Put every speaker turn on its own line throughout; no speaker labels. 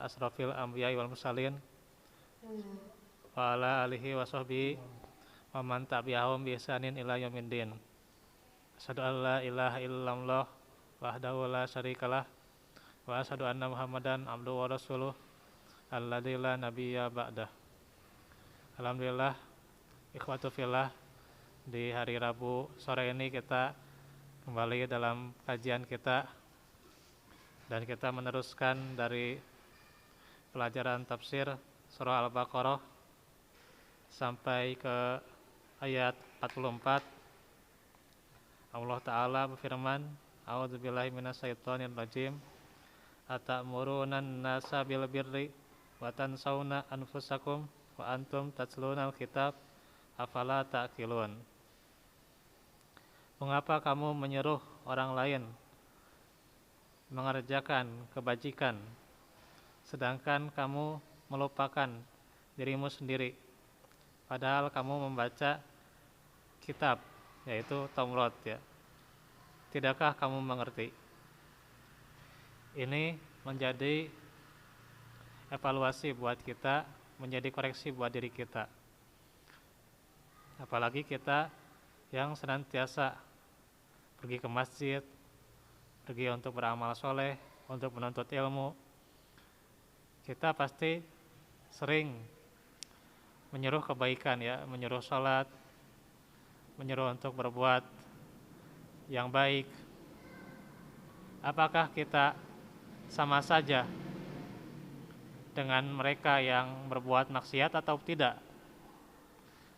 asrofil anbiya'i wal mursalin wa ala alihi wa sahbihi wa man tabi'ahum bi ihsanin ila yaumiddin. Asyhadu an la ilaha illallah wahdahu la syarikalah wa asyhadu anna Muhammadan abduhu wa rasuluh alladzi la nabiyya ba'dah. Alhamdulillah, ikhwatu fillah, di hari Rabu sore ini kita kembali dalam kajian kita dan kita meneruskan dari pelajaran tafsir surah Al-Baqarah sampai ke ayat 44. Allah Ta'ala berfirman, A'udzubillahi minasyaitonir rajim, atamuruna an-nasa bil birri wa tansawna anfusakum wa antum tatlunal kitab afala ta'qilun. Mengapa kamu menyuruh orang lain mengerjakan kebajikan sedangkan kamu melupakan dirimu sendiri, padahal kamu membaca kitab, yaitu Taurat ya. Tidakkah kamu mengerti? Ini menjadi evaluasi buat kita, menjadi koreksi buat diri kita. Apalagi kita yang senantiasa pergi ke masjid, pergi untuk beramal soleh, untuk menuntut ilmu. Kita pasti sering menyuruh kebaikan ya, menyuruh sholat, menyuruh untuk berbuat yang baik. Apakah kita sama saja dengan mereka yang berbuat maksiat atau tidak?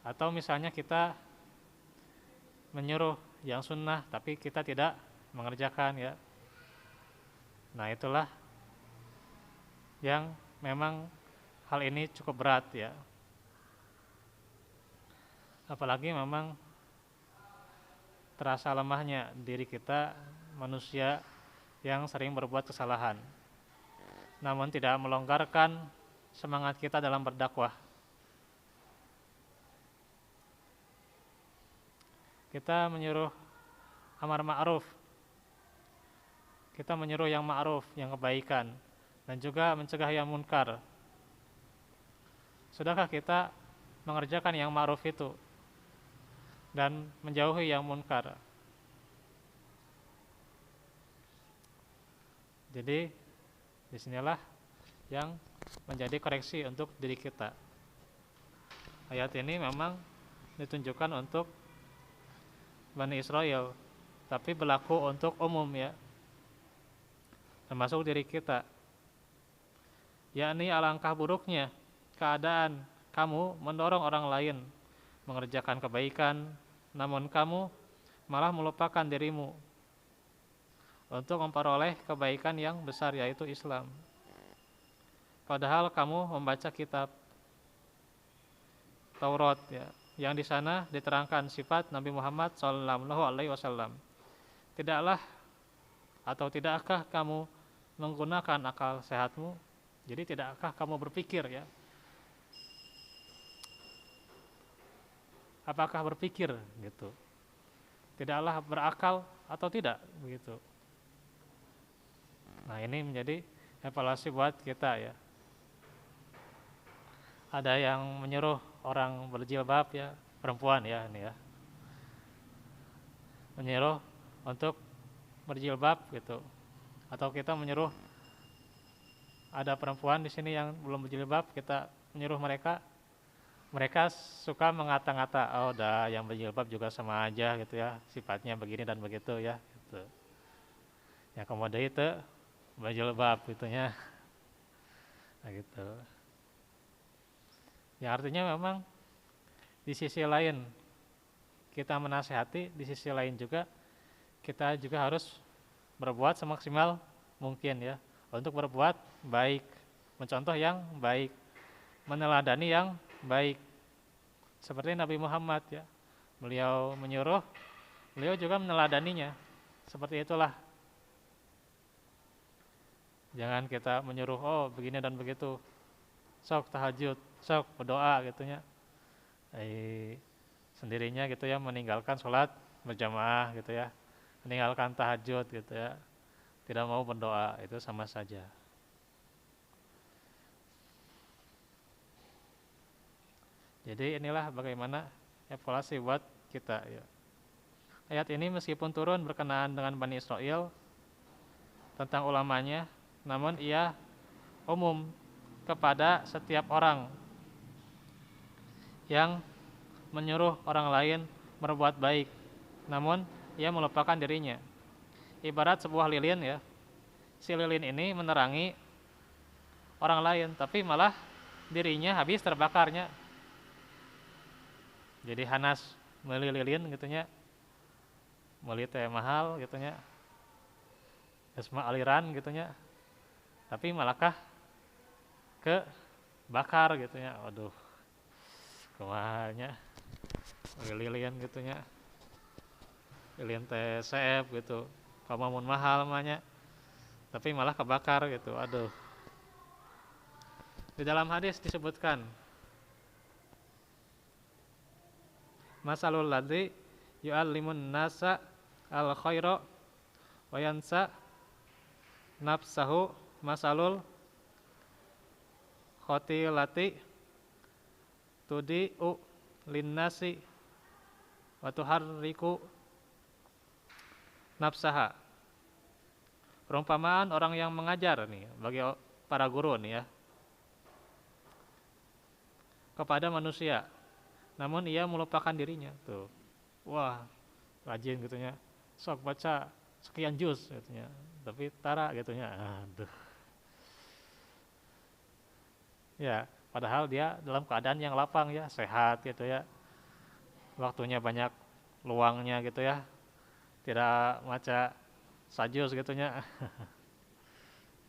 Atau misalnya kita menyuruh yang sunnah tapi kita tidak mengerjakan ya. Nah, itulah yang memang hal ini cukup berat ya. Apalagi memang terasa lemahnya diri kita, manusia yang sering berbuat kesalahan, namun tidak melonggarkan semangat kita dalam berdakwah. Kita menyuruh amar ma'ruf, kita menyuruh yang ma'ruf, yang kebaikan, dan juga mencegah yang munkar. Sudahkah kita mengerjakan yang ma'ruf itu dan menjauhi yang munkar? Jadi disinilah yang menjadi koreksi untuk diri kita. Ayat ini memang ditunjukkan untuk Bani Israel, tapi berlaku untuk umum ya, termasuk diri kita. Yakni alangkah buruknya keadaan kamu mendorong orang lain mengerjakan kebaikan, namun kamu malah melupakan dirimu untuk memperoleh kebaikan yang besar, yaitu Islam. Padahal kamu membaca kitab Taurat ya, yang di sana diterangkan sifat Nabi Muhammad SAW. Tidaklah atau tidakkah kamu menggunakan akal sehatmu? Jadi tidakkah kamu berpikir ya? Apakah berpikir gitu? Tidaklah berakal atau tidak begitu? Nah, ini menjadi evaluasi buat kita ya. Ada yang menyuruh orang berjilbab ya, perempuan ya ini ya, menyuruh untuk berjilbab gitu. Atau kita menyuruh, ada perempuan di sini yang belum berjilbab, kita menyuruh mereka, mereka suka mengata-ngata, oh dah yang berjilbab juga sama aja gitu ya, sifatnya begini dan begitu ya gitu. Ya kemudian itu berjilbab gitunya. Nah gitu. Ya artinya memang di sisi lain kita menasehati, di sisi lain juga kita juga harus berbuat semaksimal mungkin ya, untuk berbuat baik, mencontoh yang baik, meneladani yang baik. Seperti Nabi Muhammad ya, beliau menyuruh, beliau juga meneladaninya. Seperti itulah. Jangan kita menyuruh, oh begini dan begitu, sok tahajud, sok berdoa gitunya, sendirinya gitu ya, meninggalkan sholat berjamaah gitu ya, meninggalkan tahajud gitu ya, tidak mau berdoa, itu sama saja. Jadi inilah bagaimana evaluasi buat kita ya. Ayat ini meskipun turun berkenaan dengan Bani Israel tentang ulamanya, namun ia umum kepada setiap orang yang menyuruh orang lain berbuat baik, namun ia melupakan dirinya. Ibarat sebuah lilin ya, si lilin ini menerangi orang lain, tapi malah dirinya habis terbakarnya. Jadi hanas meuli lilin gitunya, meuli teh mahal gitunya, esma aliran gitunya, tapi malahkah ke bakar gitunya. Waduh, kumahanya lilin gitunya, lilin teh seep gitu, pamamun mahal mahnya, tapi malah kebakar gitu. Aduh. Di dalam hadis disebutkan masalul ladzi yu'allimun nasa al khaira wa yansa nafsahu masalul khotilati tudi'u linnasi wa tuharriku nafsaha. Perumpamaan orang yang mengajar nih bagi para guru nih ya kepada manusia, namun ia melupakan dirinya tuh. Wah, rajin gitunya, sok baca sekian juz gitunya, tapi tara gitunya. Aduh. Ya, padahal dia dalam keadaan yang lapang ya, sehat gitu ya. Waktunya banyak luangnya gitu ya. Tidak baca sajuz gitunya.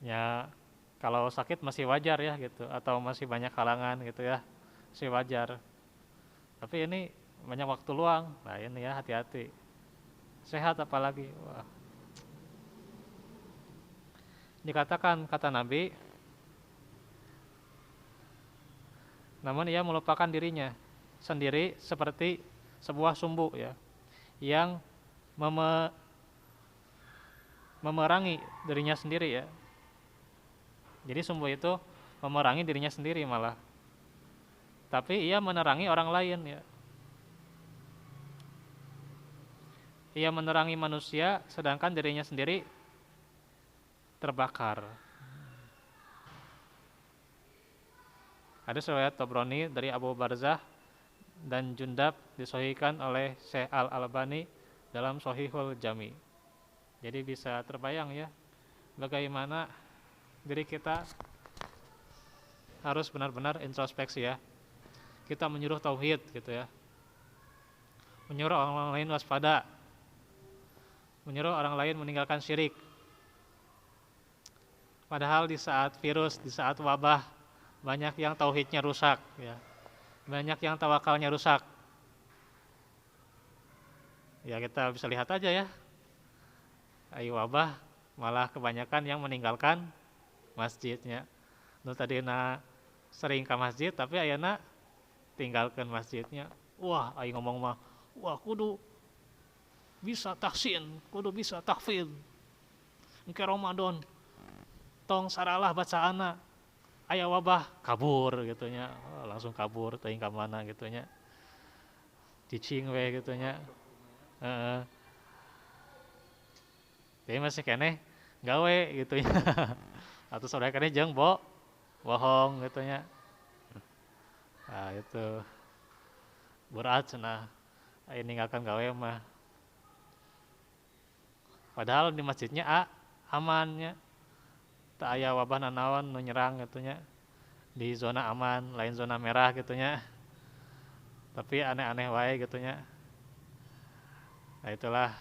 Ya, kalau sakit masih wajar ya gitu, atau masih banyak halangan gitu ya, masih wajar. Tapi ini banyak waktu luang, nah ini ya hati-hati. Sehat apalagi, wah. Dikatakan kata Nabi, namun ia melupakan dirinya sendiri seperti sebuah sumbu ya, yang memerangi dirinya sendiri ya. Jadi sumbu itu memerangi dirinya sendiri malah. Tapi ia menerangi orang lain ya. Ia menerangi manusia sedangkan dirinya sendiri terbakar. Ada riwayat Tabrani dari Abu Barzah dan Jundab disahihkan oleh Syekh Al-Albani dalam Shahihul Jami. Jadi bisa terbayang ya bagaimana diri kita harus benar-benar introspeksi ya. Kita menyuruh tauhid gitu ya, menyuruh orang lain waspada, menyuruh orang lain meninggalkan syirik. Padahal di saat virus, di saat wabah, banyak yang tauhidnya rusak ya, banyak yang tawakalnya rusak. Ya kita bisa lihat aja ya, ayo wabah malah kebanyakan yang meninggalkan masjidnya. Nu tadina sering ke masjid tapi ayeuna tinggalkan masjidnya. Wah, aing ngomong mah, wah kudu bisa tahsin, kudu bisa tahfidz. Engke Ramadan tong saralah bacaana. Aya wabah kabur gitunya. Oh, langsung kabur teuing ka mana gitunya. Cicing we gitunya. Heeh. Jadi masih keneh gawe gitunya. Atau saudara keneh jeung bohong gitunya. Nah itu berat cenah ini ninggalkan gawe mah. Padahal di masjidnya amannya, tak aya wabah nanaon nu nyerang gitunya, di zona aman, lain zona merah gitunya. Tapi aneh-aneh wae gitunya. Nah itulah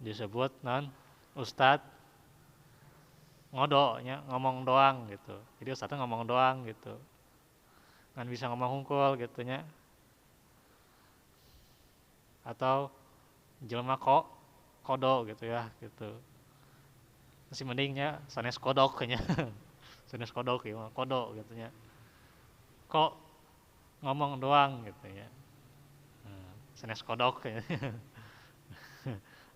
disebut non ustad ngodoknya, ngomong doang gitu. Jadi ustadnya ngomong doang gitu. Kan bisa ngomong hungkul gitunya. Atau jelema kodo gitu ya gitu. Masih mendingnya sanes kodok nya. Sanes kodok ya, kodo gitunya. Kok ngomong doang gitu ya. Sanes kodok ya.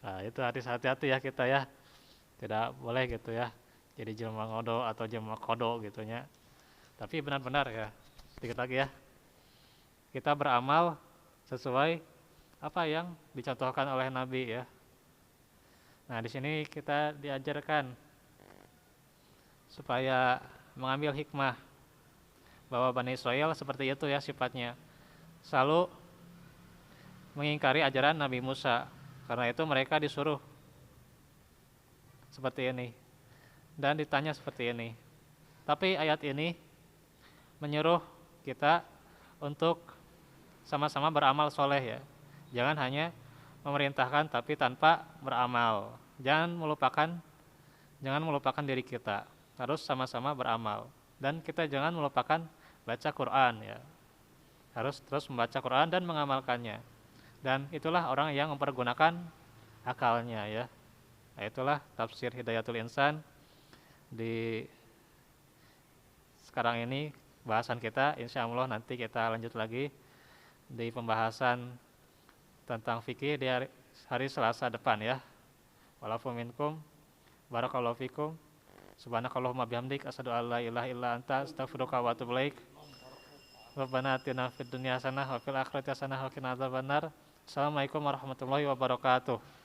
Nah, itu hati-hati ya kita ya. Tidak boleh gitu ya. Jadi jelema ngodo atau jelema kodo gitunya. Tapi benar-benar ya sedikit lagi ya. Kita beramal sesuai apa yang dicontohkan oleh Nabi ya. Nah, di sini kita diajarkan supaya mengambil hikmah bahwa Bani Israil seperti itu ya sifatnya. Selalu mengingkari ajaran Nabi Musa. Karena itu mereka disuruh seperti ini dan ditanya seperti ini. Tapi ayat ini menyuruh kita untuk sama-sama beramal soleh ya. Jangan hanya memerintahkan tapi tanpa beramal. Jangan melupakan diri kita. Harus sama-sama beramal. Dan kita jangan melupakan baca Quran ya. Harus terus membaca Quran dan mengamalkannya. Dan itulah orang yang mempergunakan akalnya ya. Nah, itulah tafsir Hidayatul Insan di sekarang ini bahasan kita. Insya Allah nanti kita lanjut lagi di pembahasan tentang fikih di hari Selasa depan ya. Walafu minkum barakallahu fikum subhanakallahumma bihamdik asyhadu an la ilaha illa anta astaghfiruka wa atubu ilaik. Rabbana atina fid dunya hasanah wa fil akhirati hasanah wa qina adzabannar. Assalamualaikum warahmatullahi wabarakatuh.